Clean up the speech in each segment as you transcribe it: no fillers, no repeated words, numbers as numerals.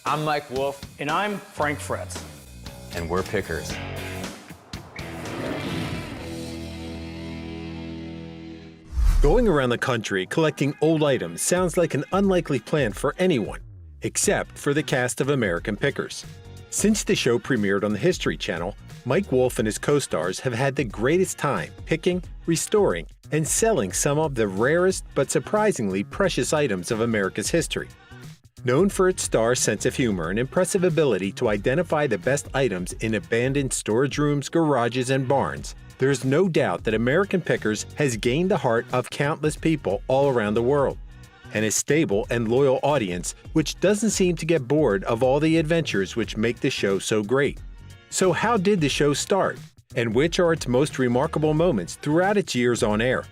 I'm Mike Wolfe. And I'm Frank Fritz. And we're pickers. Going around the country collecting old items sounds like an unlikely plan for anyone, except for the cast of American Pickers. Since the show premiered on the History Channel, Mike Wolfe and his co-stars have had the greatest time picking, restoring, and selling some of the rarest but surprisingly precious items of America's history. Known for its star's sense of humor and impressive ability to identify the best items in abandoned storage rooms, garages, and barns, there is no doubt that American Pickers has gained the heart of countless people all around the world, and a stable and loyal audience which doesn't seem to get bored of all the adventures which make the show so great. So how did the show start, and which are its most remarkable moments throughout its years on air?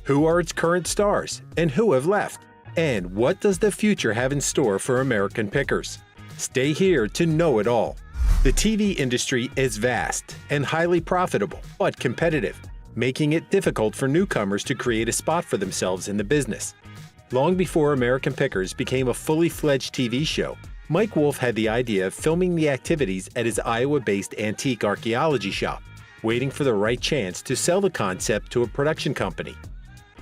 Who are its current stars, and who have left? And what does the future have in store for American Pickers? Stay here to know it all. The TV industry is vast and highly profitable, but competitive, making it difficult for newcomers to create a spot for themselves in the business. Long before American Pickers became a fully fledged TV show, Mike Wolfe had the idea of filming the activities at his Iowa-based antique archaeology shop, waiting for the right chance to sell the concept to a production company.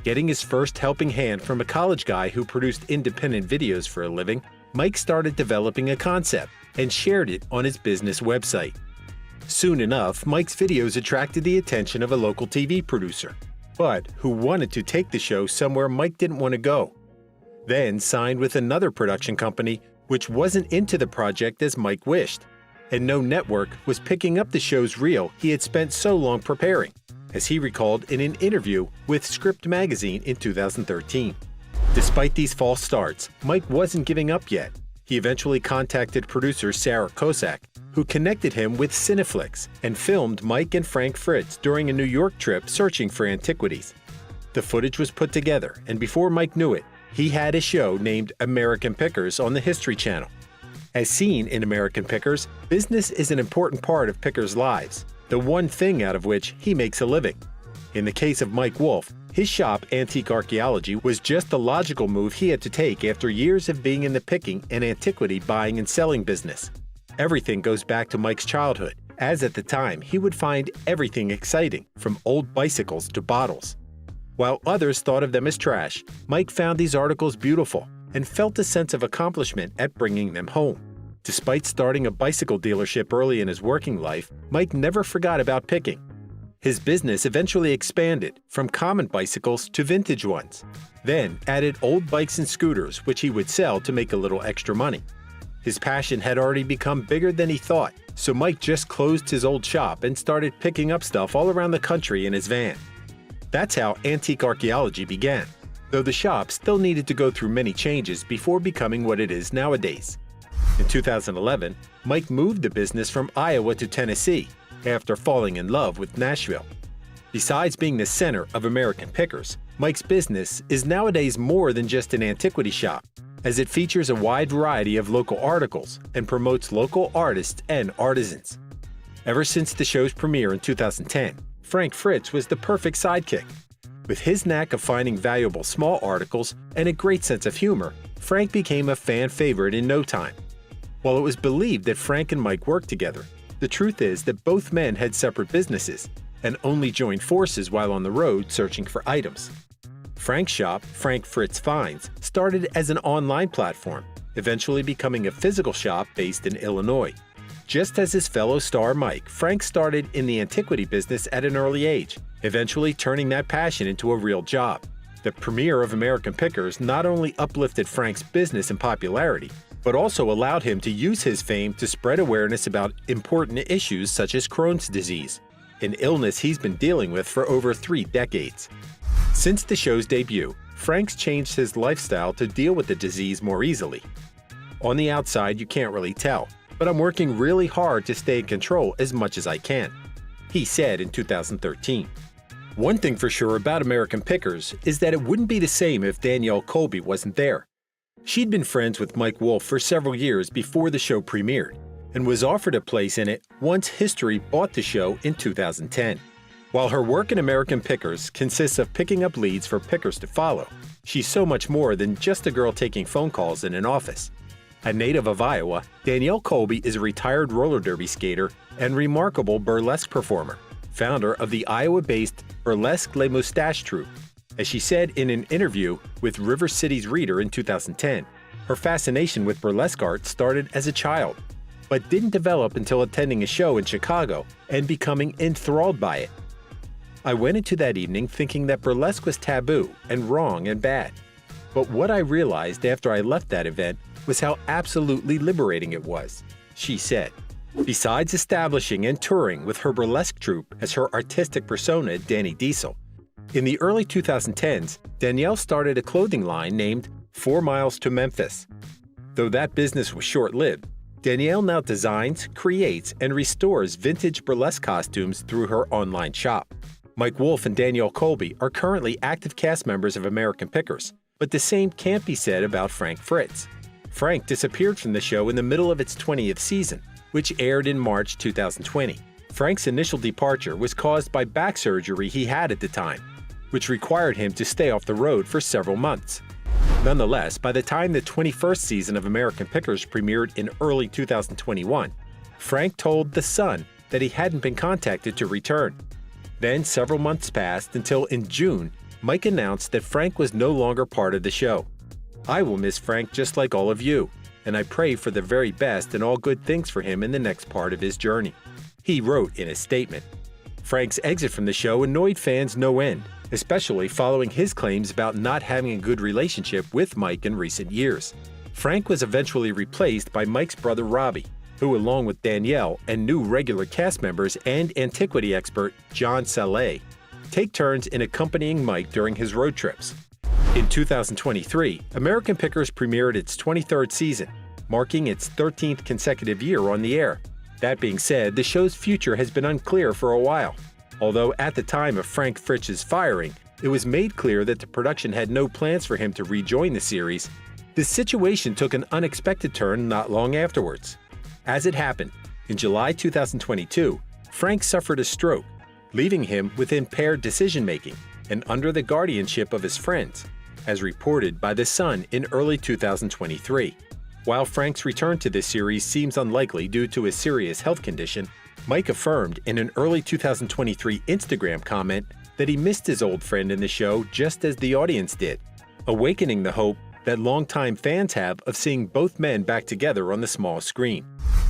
Getting his first helping hand from a college guy who produced independent videos for a living, Mike started developing a concept and shared it on his business website. Soon enough, Mike's videos attracted the attention of a local TV producer, but who wanted to take the show somewhere Mike didn't want to go. Then signed with another production company which wasn't into the project as Mike wished, and no network was picking up the show's reel he had spent so long preparing, as he recalled in an interview with Script magazine in 2013. Despite these false starts, Mike wasn't giving up yet. He eventually contacted producer Sarah Kosak, who connected him with Cineflix and filmed Mike and Frank Fritz during a New York trip searching for antiquities. The footage was put together, and before Mike knew it, he had a show named American Pickers on the History Channel. As seen in American Pickers, business is an important part of pickers' lives, the one thing out of which he makes a living. In the case of Mike Wolfe, his shop, Antique Archeology, was just the logical move he had to take after years of being in the picking and antiquity buying and selling business. Everything goes back to Mike's childhood, as at the time he would find everything exciting, from old bicycles to bottles. While others thought of them as trash, Mike found these articles beautiful and felt a sense of accomplishment at bringing them home. Despite starting a bicycle dealership early in his working life, Mike never forgot about picking. His business eventually expanded from common bicycles to vintage ones, then added old bikes and scooters which he would sell to make a little extra money. His passion had already become bigger than he thought, so Mike just closed his old shop and started picking up stuff all around the country in his van. That's how Antique Archeology began, though the shop still needed to go through many changes before becoming what it is nowadays. In 2011, Mike moved the business from Iowa to Tennessee after falling in love with Nashville. Besides being the center of American Pickers, Mike's business is nowadays more than just an antiquity shop, as it features a wide variety of local articles and promotes local artists and artisans. Ever since the show's premiere in 2010, Frank Fritz was the perfect sidekick. With his knack of finding valuable small articles and a great sense of humor, Frank became a fan favorite in no time. While it was believed that Frank and Mike worked together, the truth is that both men had separate businesses and only joined forces while on the road searching for items. Frank's shop, Frank Fritz Finds, started as an online platform, eventually becoming a physical shop based in Illinois. Just as his fellow star Mike, Frank started in the antiquity business at an early age, eventually turning that passion into a real job. The premiere of American Pickers not only uplifted Frank's business and popularity, but also allowed him to use his fame to spread awareness about important issues such as Crohn's disease, an illness he's been dealing with for over 3 decades. Since the show's debut, Frank's changed his lifestyle to deal with the disease more easily. On the outside, you can't really tell, but I'm working really hard to stay in control as much as I can, he said in 2013. One thing for sure about American Pickers is that it wouldn't be the same if Danielle Colby wasn't there. She'd been friends with Mike Wolfe for several years before the show premiered, and was offered a place in it once History bought the show in 2010. While her work in American Pickers consists of picking up leads for pickers to follow, she's so much more than just a girl taking phone calls in an office. A native of Iowa, Danielle Colby is a retired roller derby skater and remarkable burlesque performer, founder of the Iowa-based Burlesque Les Moustaches troupe. As she said in an interview with River City's Reader in 2010, her fascination with burlesque art started as a child, but didn't develop until attending a show in Chicago and becoming enthralled by it. I went into that evening thinking that burlesque was taboo and wrong and bad. But what I realized after I left that event was how absolutely liberating it was, she said. Besides establishing and touring with her burlesque troupe as her artistic persona, Danny Diesel, in the early 2010s, Danielle started a clothing line named 4 Miles to Memphis. Though that business was short-lived, Danielle now designs, creates, and restores vintage burlesque costumes through her online shop. Mike Wolfe and Danielle Colby are currently active cast members of American Pickers, but the same can't be said about Frank Fritz. Frank disappeared from the show in the middle of its 20th season, which aired in March 2020. Frank's initial departure was caused by back surgery he had at the time, which required him to stay off the road for several months. Nonetheless, by the time the 21st season of American Pickers premiered in early 2021, Frank told The Sun that he hadn't been contacted to return. Then several months passed until in June, Mike announced that Frank was no longer part of the show. "I will miss Frank just like all of you, and I pray for the very best and all good things for him in the next part of his journey," he wrote in a statement. Frank's exit from the show annoyed fans no end, especially following his claims about not having a good relationship with Mike in recent years. Frank was eventually replaced by Mike's brother Robbie, who, along with Danielle and new regular cast members and antiquity expert John Saleh, take turns in accompanying Mike during his road trips. In 2023, American Pickers premiered its 23rd season, marking its 13th consecutive year on the air. That being said, the show's future has been unclear for a while. Although at the time of Frank Fritz's firing, it was made clear that the production had no plans for him to rejoin the series, the situation took an unexpected turn not long afterwards. As it happened, in July 2022, Frank suffered a stroke, leaving him with impaired decision-making and under the guardianship of his friends, as reported by The Sun in early 2023. While Frank's return to this series seems unlikely due to a serious health condition, Mike affirmed in an early 2023 Instagram comment that he missed his old friend in the show just as the audience did, awakening the hope that longtime fans have of seeing both men back together on the small screen.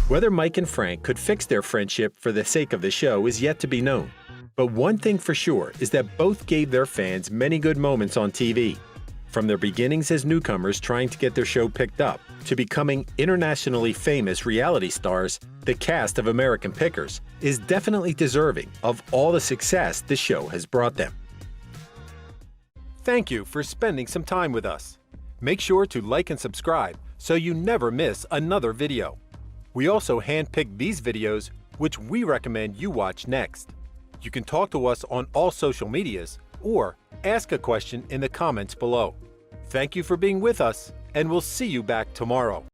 Whether Mike and Frank could fix their friendship for the sake of the show is yet to be known, but one thing for sure is that both gave their fans many good moments on TV. From their beginnings as newcomers trying to get their show picked up, to becoming internationally famous reality stars, the cast of American Pickers is definitely deserving of all the success the show has brought them. Thank you for spending some time with us. Make sure to like and subscribe so you never miss another video. We also handpick these videos which we recommend you watch next. You can talk to us on all social medias or ask a question in the comments below. Thank you for being with us, and we'll see you back tomorrow.